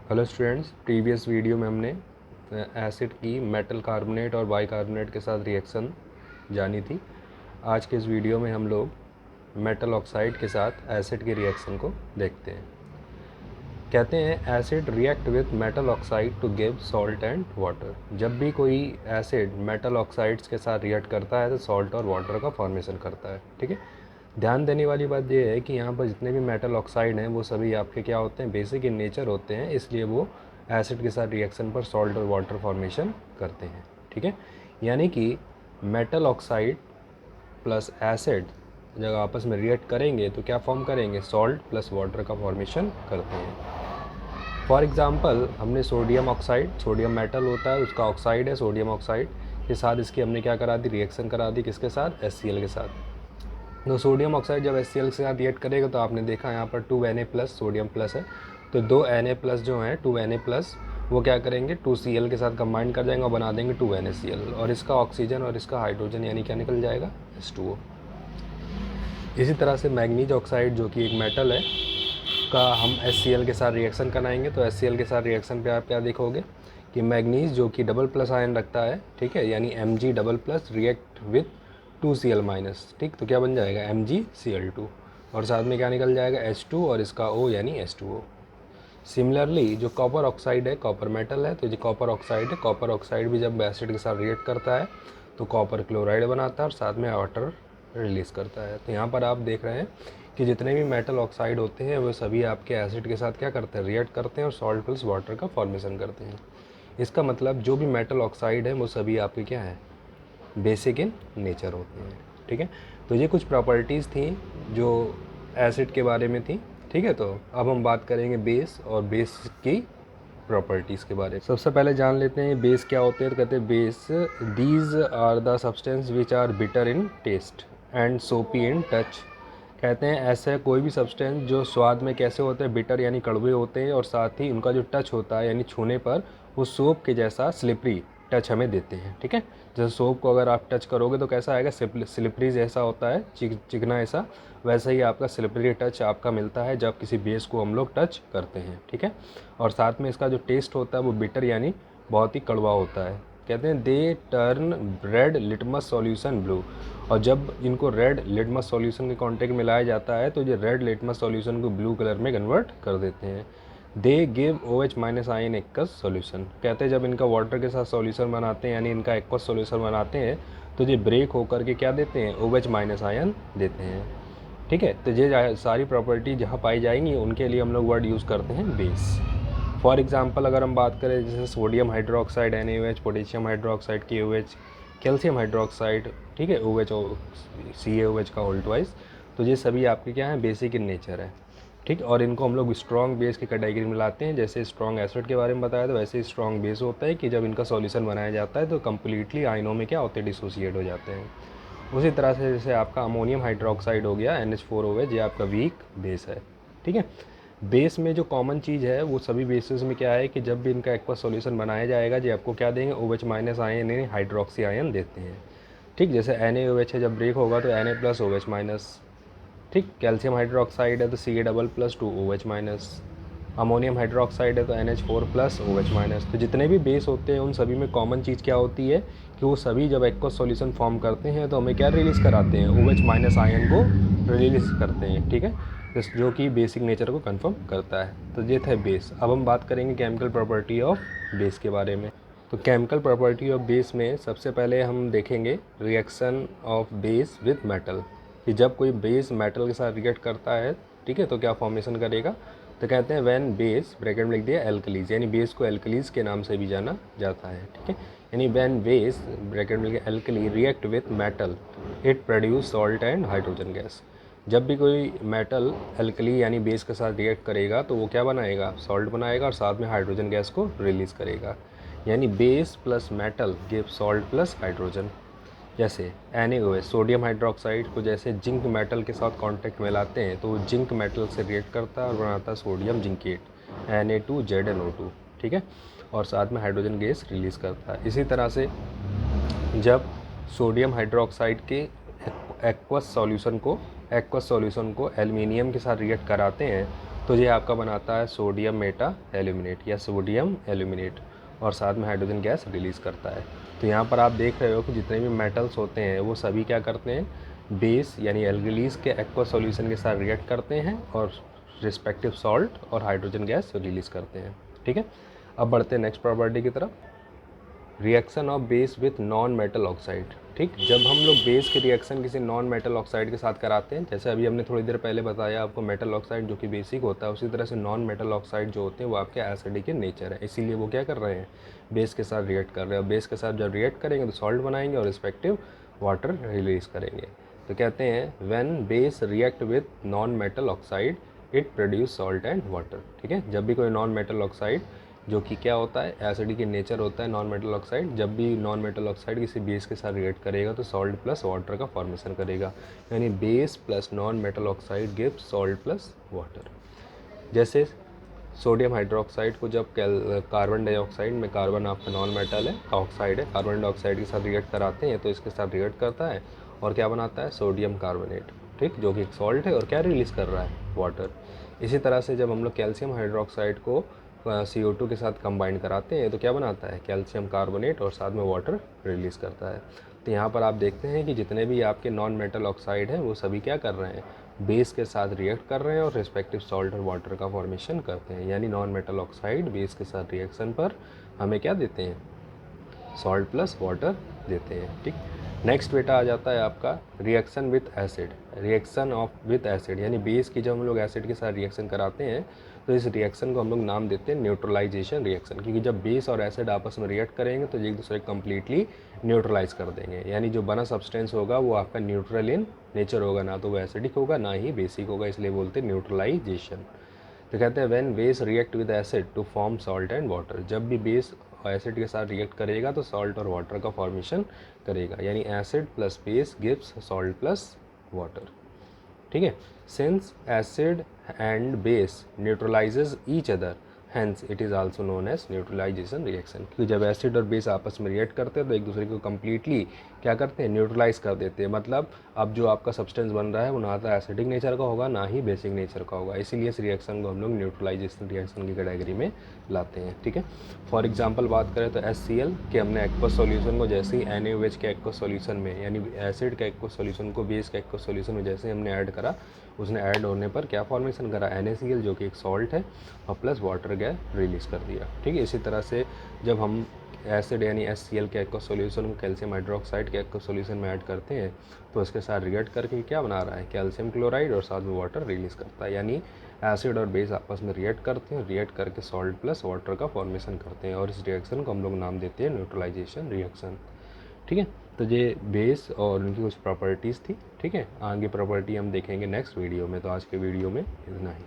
Hello students, previous video में हमने acid की मेटल कार्बोनेट और बाइकार्बोनेट के साथ रिएक्शन जानी थी। आज के इस वीडियो में हम लोग मेटल ऑक्साइड के साथ एसिड के रिएक्शन को देखते हैं। कहते हैं acid react with metal oxide to give salt and water. जब भी कोई एसिड मेटल ऑक्साइड्स के साथ रिएक्ट करता है तो सॉल्ट और वाटर का फॉर्मेशन करता है। ठीक है, ध्यान देने वाली बात यह है कि यहाँ पर जितने भी मेटल ऑक्साइड हैं वो सभी आपके क्या होते हैं, बेसिक इन नेचर होते हैं, इसलिए वो एसिड के साथ रिएक्शन पर सॉल्ट और वाटर फॉर्मेशन करते हैं। ठीक है, यानी कि मेटल ऑक्साइड प्लस एसिड जब आपस में रिएक्ट करेंगे तो क्या फॉर्म करेंगे, सॉल्ट प्लस वाटर का फॉर्मेशन करते हैं। फॉर एग्ज़ाम्पल हमने सोडियम ऑक्साइड, सोडियम मेटल होता है उसका ऑक्साइड है सोडियम ऑक्साइड, के साथ इसकी हमने क्या करा दी, रिएक्शन करा दी, किसके साथ, HCl के साथ। तो सोडियम ऑक्साइड जब HCl के साथ रिएक्ट करेगा तो आपने देखा यहाँ पर 2Na प्लस सोडियम प्लस है, तो 2Na प्लस जो है 2Na प्लस वो क्या करेंगे 2Cl के साथ कंबाइन कर जाएंगे और बना देंगे 2NaCl, और इसका ऑक्सीजन और इसका हाइड्रोजन यानी क्या निकल जाएगा, H2O। इसी तरह से मैग्नीज ऑक्साइड जो कि एक मेटल है का हम HCl के साथ रिएक्शन कराएंगे, तो HCl के साथ रिएक्शन पे आप क्या देखोगे कि मैग्नीज जो कि डबल प्लस आयन रखता है, ठीक है, यानी Mg double plus react with 2Cl minus, ठीक, तो क्या बन जाएगा MgCl2, और साथ में क्या निकल जाएगा H2 और इसका O यानी H2O। सिमिलरली जो कॉपर ऑक्साइड है, कॉपर मेटल है, तो जो कॉपर ऑक्साइड है, कॉपर ऑक्साइड भी जब एसिड के साथ रिएक्ट करता है तो कॉपर क्लोराइड बनाता है और साथ में वाटर रिलीज़ करता है। तो यहाँ पर आप देख रहे हैं कि जितने भी मेटल ऑक्साइड होते हैं वो सभी आपके एसिड के साथ क्या करते हैं, रिएक्ट करते हैं और सॉल्ट प्लस वाटर का फॉर्मेशन करते हैं। इसका मतलब जो भी मेटल ऑक्साइड है वो सभी आपके क्या है, बेसिक इन नेचर होते हैं। ठीक है, तो ये कुछ प्रॉपर्टीज़ थी जो एसिड के बारे में थी। ठीक है, तो अब हम बात करेंगे बेस और बेस की प्रॉपर्टीज़ के बारे में। सबसे पहले जान लेते हैं बेस क्या होते हैं। तो कहते हैं base, these are the substance which are bitter in taste and soapy in touch. कहते हैं ऐसे कोई भी सब्सटेंस जो स्वाद में कैसे होते हैं, बिटर यानी कड़वे होते हैं, और साथ ही उनका जो टच होता है यानी छूने पर वो सोप के जैसा स्लिपरी टच हमें देते हैं। ठीक है, जैसे सोप को अगर आप टच करोगे तो कैसा आएगा, स्लिपरी जैसा होता है, चिकना ऐसा, वैसा ही आपका स्लिपरी टच आपका मिलता है जब किसी बेस को हम लोग टच करते हैं। ठीक है, और साथ में इसका जो टेस्ट होता है वो बिटर यानी बहुत ही कड़वा होता है। कहते हैं they turn red litmus solution blue, और जब इनको रेड लिटमस सॉल्यूशन के कॉन्टेक्ट में लाया जाता है तो ये रेड लिटमस सॉल्यूशन को ब्लू कलर में कन्वर्ट कर देते हैं। They give OH minus ion aqueous solution. कहते हैं जब इनका वाटर के साथ सॉल्यूशन बनाते हैं यानी इनका एक्वस सॉल्यूशन बनाते हैं तो ये ब्रेक होकर के क्या देते हैं, OH माइनस आयन देते हैं। ठीक है, तो ये सारी प्रॉपर्टी जहाँ पाई जाएंगी उनके लिए हम लोग वर्ड यूज़ करते हैं बेस। फॉर एग्जांपल अगर हम बात करें जैसे sodium hydroxide NaOH, potassium hydroxide KOH, calcium hydroxide, ठीक है, OH और CaOH का होल ट्वाइस, तो ये सभी आपके क्या हैं, बेसिक इन नेचर है। ठीक, और इनको हम लोग स्ट्रॉन्ग बेस की कैटेगरी में लाते हैं। जैसे स्ट्रॉन्ग एसिड के बारे में बताया तो वैसे स्ट्रॉन्ग बेस होता है कि जब इनका सॉल्यूशन बनाया जाता है तो कम्प्लीटली आयनों में क्या होते हैं, डिसोसिएट हो जाते हैं। उसी तरह से जैसे आपका अमोनियम हाइड्रोक्साइड हो गया NH4OH, ये आपका वीक बेस है। ठीक है, बेस में जो कॉमन चीज़ है वो सभी बेसिस में क्या है कि जब भी इनका एक्वस सॉल्यूशन बनाया जाएगा जी आपको क्या देंगे, OH माइनस आयन यानी हाइड्रोक्सी आयन देते हैं। ठीक, जैसे NaOH है जब ब्रेक होगा तो Na प्लस OH माइनस। ठीक, कैल्शियम हाइड्रोक्साइड है तो Ca double plus 2OH minus. Ammonium hydroxide है तो NH4 प्लस OH माइनस। तो जितने भी बेस होते हैं उन सभी में कॉमन चीज़ क्या होती है कि वो सभी जब एक्वस सॉल्यूशन फॉर्म करते हैं तो हमें क्या रिलीज़ कराते हैं, OH माइनस आयन को रिलीज़ करते हैं। ठीक है, जो कि बेसिक नेचर को कंफर्म करता है। तो ये था बेस। अब हम बात करेंगे केमिकल प्रॉपर्टी ऑफ बेस के बारे में। तो केमिकल प्रॉपर्टी ऑफ बेस में सबसे पहले हम देखेंगे reaction of base with metal, कि जब कोई बेस मेटल के साथ रिएक्ट करता है, ठीक है, तो क्या फॉर्मेशन करेगा। तो कहते हैं व्हेन बेस, ब्रैकेट में लिख दिया एल्कलीज, यानी बेस को एल्कलीज के नाम से भी जाना जाता है। ठीक है, यानी व्हेन बेस, ब्रैकेट में लिख दिया alkali, react with metal it produce salt and hydrogen gas. जब भी कोई मेटल एल्कली यानी बेस के साथ रिएक्ट करेगा तो वो क्या बनाएगा, सॉल्ट बनाएगा और साथ में हाइड्रोजन गैस को रिलीज़ करेगा। यानी base plus metal give salt plus hydrogen. जैसे NaOH, सोडियम हाइड्रोक्साइड को जैसे जिंक मेटल के साथ कांटेक्ट में लाते हैं तो वो जिंक मेटल से रिएक्ट करता है और बनाता है सोडियम जिंकेट Na2ZnO2। ठीक है, और साथ में हाइड्रोजन गैस रिलीज़ करता है। इसी तरह से जब सोडियम हाइड्रोक्साइड के एक्वस सॉल्यूशन को एल्युमिनियम के साथ रिएक्ट कराते हैं तो ये आपका बनाता है सोडियम मेटा एल्यूमिनेट या सोडियम एल्यूमिनेट, और साथ में हाइड्रोजन गैस रिलीज़ करता है। तो यहाँ पर आप देख रहे हो कि जितने भी मेटल्स होते हैं वो सभी क्या करते हैं, बेस यानी एल्गलीज के एक्वा सॉल्यूशन के साथ रिएक्ट करते हैं और रिस्पेक्टिव सॉल्ट और हाइड्रोजन गैस रिलीज़ करते हैं। ठीक है, अब बढ़ते हैं नेक्स्ट प्रॉपर्टी की तरफ, reaction of base with non metal oxide. ठीक, जब हम लोग बेस के रिएक्शन किसी नॉन मेटल ऑक्साइड के साथ कराते हैं, जैसे अभी हमने थोड़ी देर पहले बताया आपको मेटल ऑक्साइड जो कि बेसिक होता है, उसी तरह से नॉन मेटल ऑक्साइड जो होते हैं वो आपके एसिडिक इन नेचर है, इसीलिए वो क्या कर रहे हैं, बेस के साथ रिएक्ट कर रहे हैं, और बेस के साथ जब रिएक्ट करेंगे तो सॉल्ट बनाएंगे और रिस्पेक्टिव वाटर रिलीज करेंगे। तो कहते हैं when base react with non metal oxide it produce salt and water. ठीक है, जब भी कोई नॉन मेटल ऑक्साइड जो कि क्या होता है, एसिडिक इन नेचर होता है नॉन मेटल ऑक्साइड, जब भी नॉन मेटल ऑक्साइड किसी बेस के साथ रिएक्ट करेगा तो सॉल्ट प्लस वाटर का फॉर्मेशन करेगा, यानी base plus non metal oxide gives salt plus water. जैसे सोडियम हाइड्रोक्साइड को जब कार्बन डाइऑक्साइड में, कार्बन आपका नॉन मेटल है, ऑक्साइड है, कार्बन डाइऑक्साइड के साथ रिएक्ट कराते हैं तो इसके साथ रिएक्ट करता है और क्या बनाता है, सोडियम कार्बोनेट। ठीक, जो कि एक सॉल्ट है और क्या रिलीज़ कर रहा है, वाटर। इसी तरह से जब हम लोग कैल्शियम हाइड्रोक्साइड को CO2 के साथ कंबाइन कराते हैं तो क्या बनाता है, कैल्शियम कार्बोनेट, और साथ में वाटर रिलीज़ करता है। तो यहाँ पर आप देखते हैं कि जितने भी आपके नॉन मेटल ऑक्साइड हैं वो सभी क्या कर रहे हैं, बेस के साथ रिएक्ट कर रहे हैं और रिस्पेक्टिव सॉल्ट और वाटर का फॉर्मेशन करते हैं, यानी नॉन मेटल ऑक्साइड बेस के साथ रिएक्शन पर हमें क्या देते हैं, सॉल्ट प्लस वाटर देते हैं। ठीक, नेक्स्ट बेटा आ जाता है आपका reaction with acid. Reaction of with acid यानी बेस की जब हम लोग एसिड के साथ रिएक्शन कराते हैं तो इस रिएक्शन को हम लोग नाम देते हैं न्यूट्रलाइजेशन रिएक्शन, क्योंकि जब बेस और एसिड आपस में रिएक्ट करेंगे तो एक दूसरे को कम्प्लीटली न्यूट्रलाइज कर देंगे, यानी जो बना सब्सटेंस होगा वो आपका न्यूट्रल इन नेचर होगा, ना तो वो एसिडिक होगा ना ही बेसिक होगा, इसलिए बोलते हैं न्यूट्रलाइजेशन। तो कहते हैं when base react with acid to form salt and water, जब भी बेस एसिड के साथ रिएक्ट करेगा तो सॉल्ट और वाटर का फॉर्मेशन करेगा, यानी acid plus base gives salt plus water. ठीक है, since acid and base neutralises each other hence it is also known as neutralisation reaction, क्योंकि जब एसिड और बेस आपस में रिएक्ट करते हैं तो एक दूसरे को कम्प्लीटली क्या करते हैं, न्यूट्रलाइज कर देते हैं। मतलब अब जो आपका सब्सटेंस बन रहा है वो ना तो एसिडिक नेचर का होगा ना ही बेसिक नेचर का होगा, इसीलिए इस रिएक्शन को हम लोग न्यूट्रलाइजेशन रिएक्शन की कैटेगरी में लाते हैं। ठीक है, फॉर एग्जाम्पल बात करें तो HCl के हमने एक्वस सॉल्यूशन को जैसे ही NaOH के एक्वस सॉल्यूशन में, यानी एसिड के एक्वस सॉल्यूशन को बेस के एक्वस सॉल्यूशन में जैसे हमने ऐड करा, उसने ऐड होने पर क्या फॉर्मेशन करा, NaCl जो कि एक सॉल्ट है, और प्लस वाटर गैस रिलीज़ कर दिया। ठीक है, इसी तरह से जब हम एसिड यानी HCl के एक्वस सॉल्यूशन को कैल्शियम हाइड्रोक्साइड के एक्वस सॉल्यूशन में ऐड करते हैं तो इसके साथ रिएक्ट करके क्या बना रहा है, कैल्शियम क्लोराइड, और साथ में वाटर रिलीज़ करता है, यानी एसिड और बेस आपस में रिएक्ट करते हैं, रिएक्ट करके सॉल्ट प्लस वाटर का फॉर्मेशन करते हैं, और इस रिएक्शन को हम लोग नाम देते हैं न्यूट्रलाइजेशन रिएक्शन। ठीक है, तो ये बेस और उनकी कुछ प्रॉपर्टीज़ थी। ठीक है, आगे प्रॉपर्टी हम देखेंगे नेक्स्ट वीडियो में, तो आज के वीडियो में इतना ही।